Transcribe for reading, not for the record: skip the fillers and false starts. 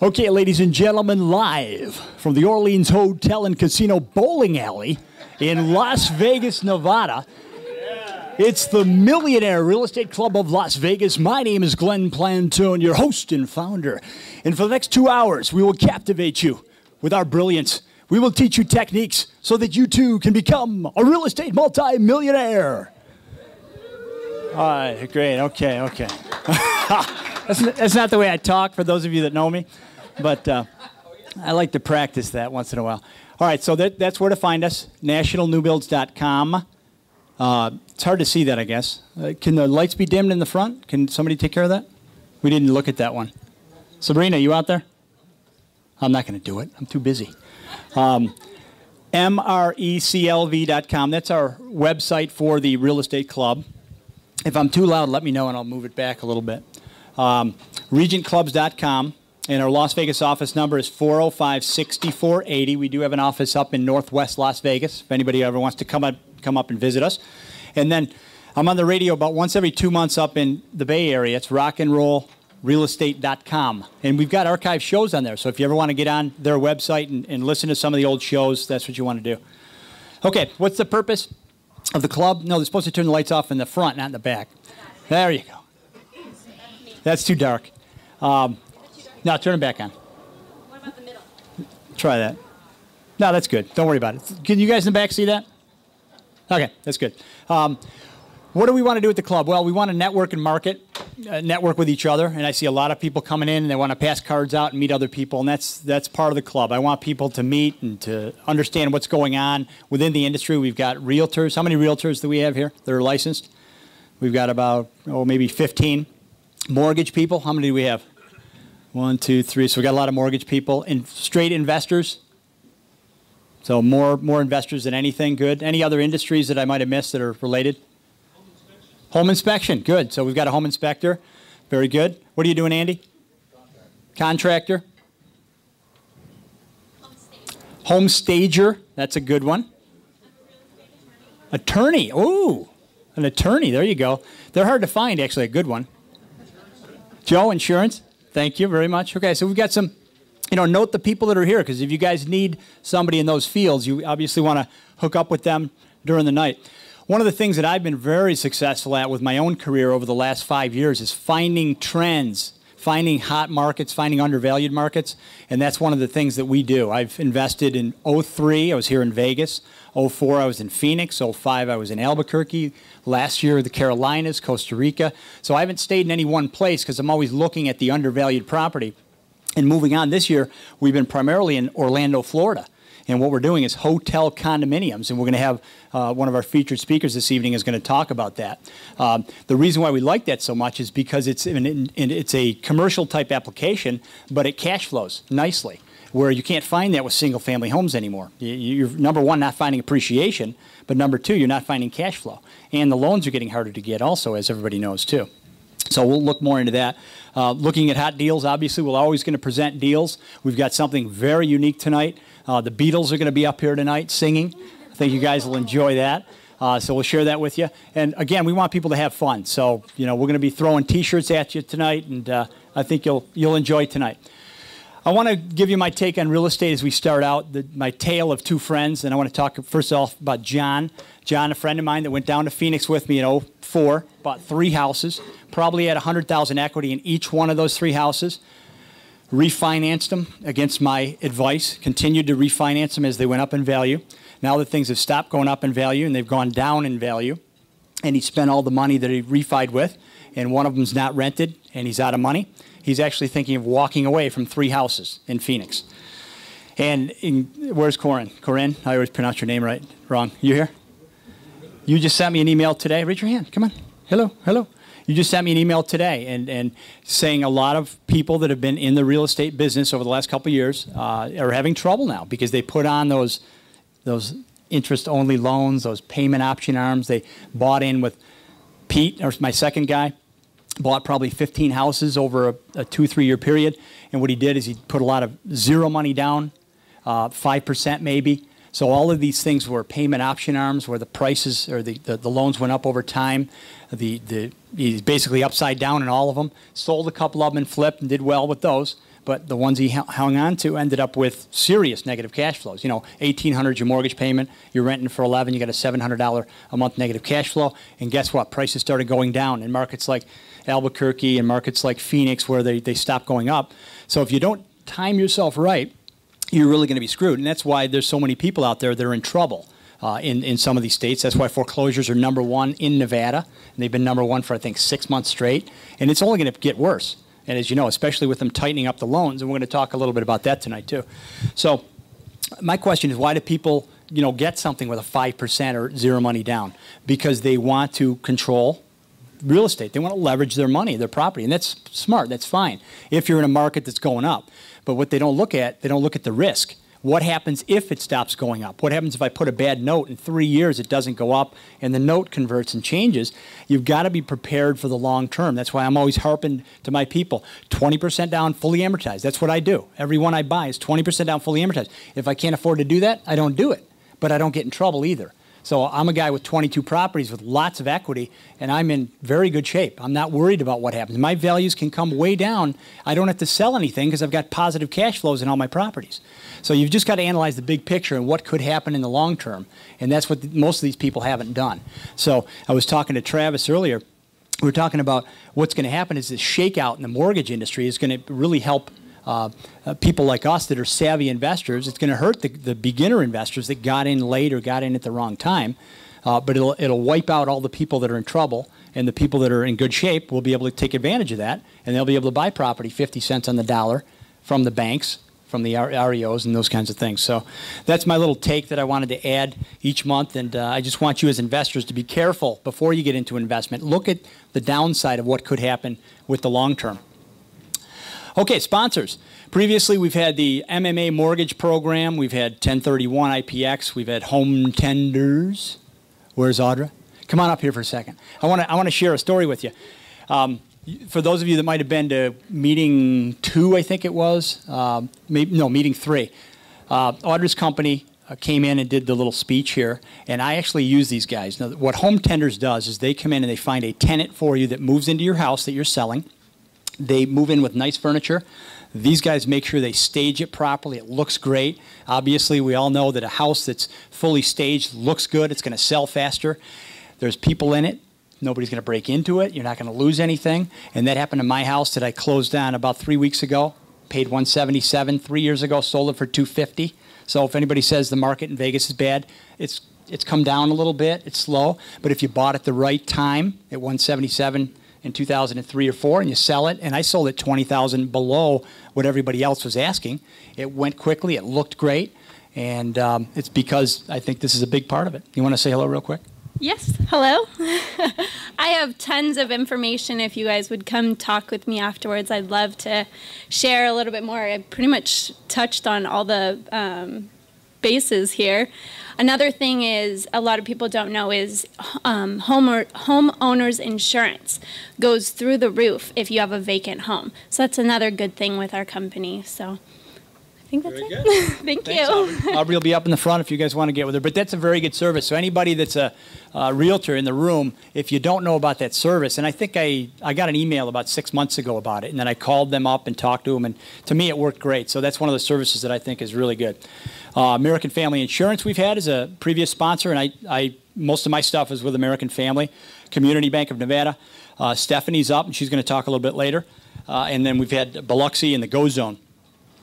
Okay, ladies and gentlemen, live from the Orleans Hotel and Casino Bowling Alley in Las Vegas, Nevada. It's the Millionaire Real Estate Club of Las Vegas. My name is Glenn Plantone, your host and founder. And for the next 2 hours, we will captivate you with our brilliance. We will teach you techniques so that you too can become a real estate multi-millionaire. All right, great, okay. That's not the way I talk, for those of you that know me. But I like to practice that once in a while. All right, so that's where to find us, nationalnewbuilds.com. It's hard to see that, I guess. Can the lights be dimmed in the front? Can somebody take care of that? We didn't look at that one. Sabrina, you out there? I'm not going to do it. I'm too busy. MRECLV.com. That's our website for the real estate club. If I'm too loud, let me know and I'll move it back a little bit. RegentClubs.com. And our Las Vegas office number is 405-6480. We do have an office up in Northwest Las Vegas, if anybody ever wants to come up and visit us. And then I'm on the radio about once every 2 months up in the Bay Area. It's rockandrollrealestate.com. And we've got archive shows on there. So if you ever want to get on their website and listen to some of the old shows, that's what you want to do. Okay, what's the purpose of the club? No, they're supposed to turn the lights off in the front, not in the back. There you go. That's too dark. No, turn it back on. What about the middle? Try that. No, that's good. Don't worry about it. Can you guys in the back see that? Okay, that's good. What do we want to do at the club? Well, we want to network and market, network with each other. And I see a lot of people coming in and they want to pass cards out and meet other people. And that's part of the club. I want people to meet and to understand what's going on within the industry. We've got realtors. How many realtors do we have here that are licensed? We've got about, maybe 15. Mortgage people, how many do we have? 1, 2, 3. So we got a lot of mortgage people. And straight investors. So more investors than anything. Good. Any other industries that I might have missed that are related? Home inspection. Good. So we've got a home inspector. Very good. What are you doing, Andy? Contractor. Home stager. That's a good one. Attorney. Ooh, an attorney. There you go. They're hard to find, actually. A good one. Joe, insurance. Thank you very much. Okay, so we've got some, note the people that are here, because if you guys need somebody in those fields, you obviously want to hook up with them during the night. One of the things that I've been very successful at with my own career over the last 5 years is finding trends, finding hot markets, finding undervalued markets, and that's one of the things that we do. I've invested in 03, I was here in Vegas. 04, I was in Phoenix. 05, I was in Albuquerque. Last year, the Carolinas, Costa Rica. So I haven't stayed in any one place because I'm always looking at the undervalued property. And moving on this year, we've been primarily in Orlando, Florida. And what we're doing is hotel condominiums. And we're going to have one of our featured speakers this evening is going to talk about that. The reason why we like that so much is because it's a commercial type application, but it cash flows nicely, where you can't find that with single-family homes anymore. You're, number one, not finding appreciation, but number two, you're not finding cash flow. And the loans are getting harder to get also, as everybody knows, too. So we'll look more into that. Looking at hot deals, obviously, we're always going to present deals. We've got something very unique tonight. The Beatles are going to be up here tonight singing. I think you guys will enjoy that. So we'll share that with you. And, again, we want people to have fun. So, we're going to be throwing T-shirts at you tonight, and I think you'll enjoy tonight. I want to give you my take on real estate as we start out, my tale of two friends. And I want to talk first off about John. John, a friend of mine that went down to Phoenix with me in 04, bought 3 houses, probably had $100,000 equity in each one of those 3 houses, refinanced them against my advice, continued to refinance them as they went up in value. Now that things have stopped going up in value and they've gone down in value, and he spent all the money that he refied with, and one of them's not rented, and he's out of money. He's actually thinking of walking away from 3 houses in Phoenix. And where's Corinne? Corinne, I always pronounce your name right. Wrong. You here? You just sent me an email today. Raise your hand. Come on. Hello. Hello. You just sent me an email today and saying a lot of people that have been in the real estate business over the last couple of years are having trouble now because they put on those interest-only loans, those payment option arms. They bought in with Pete, or my second guy. Bought probably 15 houses over a 2-3 year period. And what he did is he put a lot of zero money down, 5% maybe. So all of these things were payment option arms where the prices or the loans went up over time. He's basically upside down in all of them. Sold a couple of them and flipped and did well with those. but the ones he hung on to ended up with serious negative cash flows. You know, $1,800 your mortgage payment, you're renting for $11, you got a $700 a month negative cash flow, and guess what? Prices started going down in markets like Albuquerque and markets like Phoenix where they stopped going up. So if you don't time yourself right, you're really going to be screwed, and that's why there's so many people out there that are in trouble. In some of these states. That's why foreclosures are #1 in Nevada. And they've been #1 for, I think, 6 months straight. And it's only going to get worse. And as you know, especially with them tightening up the loans, and we're going to talk a little bit about that tonight too. So my question is, why do people, you know, get something with a 5% or zero money down? Because they want to control real estate. They want to leverage their money, their property. And that's smart. That's fine if you're in a market that's going up. But what they don't look at the risk. What happens if it stops going up? What happens if I put a bad note in 3 years, it doesn't go up, and the note converts and changes? You've got to be prepared for the long term. That's why I'm always harping to my people, 20% down, fully amortized. That's what I do. Every one I buy is 20% down, fully amortized. If I can't afford to do that, I don't do it. But I don't get in trouble either. So I'm a guy with 22 properties with lots of equity, and I'm in very good shape. I'm not worried about what happens. My values can come way down. I don't have to sell anything because I've got positive cash flows in all my properties. So you've just got to analyze the big picture and what could happen in the long term, and that's what most of these people haven't done. So I was talking to Travis earlier. We were talking about what's going to happen is this shakeout in the mortgage industry is going to really help people like us that are savvy investors. It's going to hurt the beginner investors that got in late or got in at the wrong time, but it'll wipe out all the people that are in trouble, and the people that are in good shape will be able to take advantage of that, and they'll be able to buy property 50 cents on the dollar from the banks, from the REOs and those kinds of things. So that's my little take that I wanted to add each month, and I just want you as investors to be careful before you get into investment. Look at the downside of what could happen with the long term. Okay, sponsors. Previously, we've had the MMA mortgage program. We've had 1031 IPX. We've had home tenders. Where's Audra? Come on up here for a second. I want to share a story with you. For those of you that might have been to meeting 2, I think it was, meeting 3. Audra's company came in and did the little speech here, and I actually use these guys. Now, what Home Tenders does is they come in and they find a tenant for you that moves into your house that you're selling. They move in with nice furniture. These guys make sure they stage it properly. It looks great. Obviously, we all know that a house that's fully staged looks good. It's going to sell faster. There's people in it. Nobody's going to break into it. You're not going to lose anything. And that happened in my house that I closed on about 3 weeks ago. Paid $177 3 years ago. Sold it for $250. So if anybody says the market in Vegas is bad, it's come down a little bit. It's slow. But if you bought at the right time at $177 in 2003 or 4, and you sell it, and I sold it $20,000 below what everybody else was asking. It went quickly. It looked great, and it's because I think this is a big part of it. You want to say hello real quick? Yes. Hello. I have tons of information. If you guys would come talk with me afterwards, I'd love to share a little bit more. I pretty much touched on all the bases here. Another thing is a lot of people don't know is homeowners insurance goes through the roof if you have a vacant home. So that's another good thing with our company. So I think that's it. Thanks, you. Aubrey will be up in the front if you guys want to get with her. But that's a very good service. So anybody that's a realtor in the room, if you don't know about that service, and I think I got an email about 6 months ago about it, and then I called them up and talked to them, and to me it worked great. So that's one of the services that I think is really good. American Family Insurance we've had as a previous sponsor, and I most of my stuff is with American Family. Community Bank of Nevada. Stephanie's up, and she's going to talk a little bit later. And then we've had Biloxi and the Go Zone.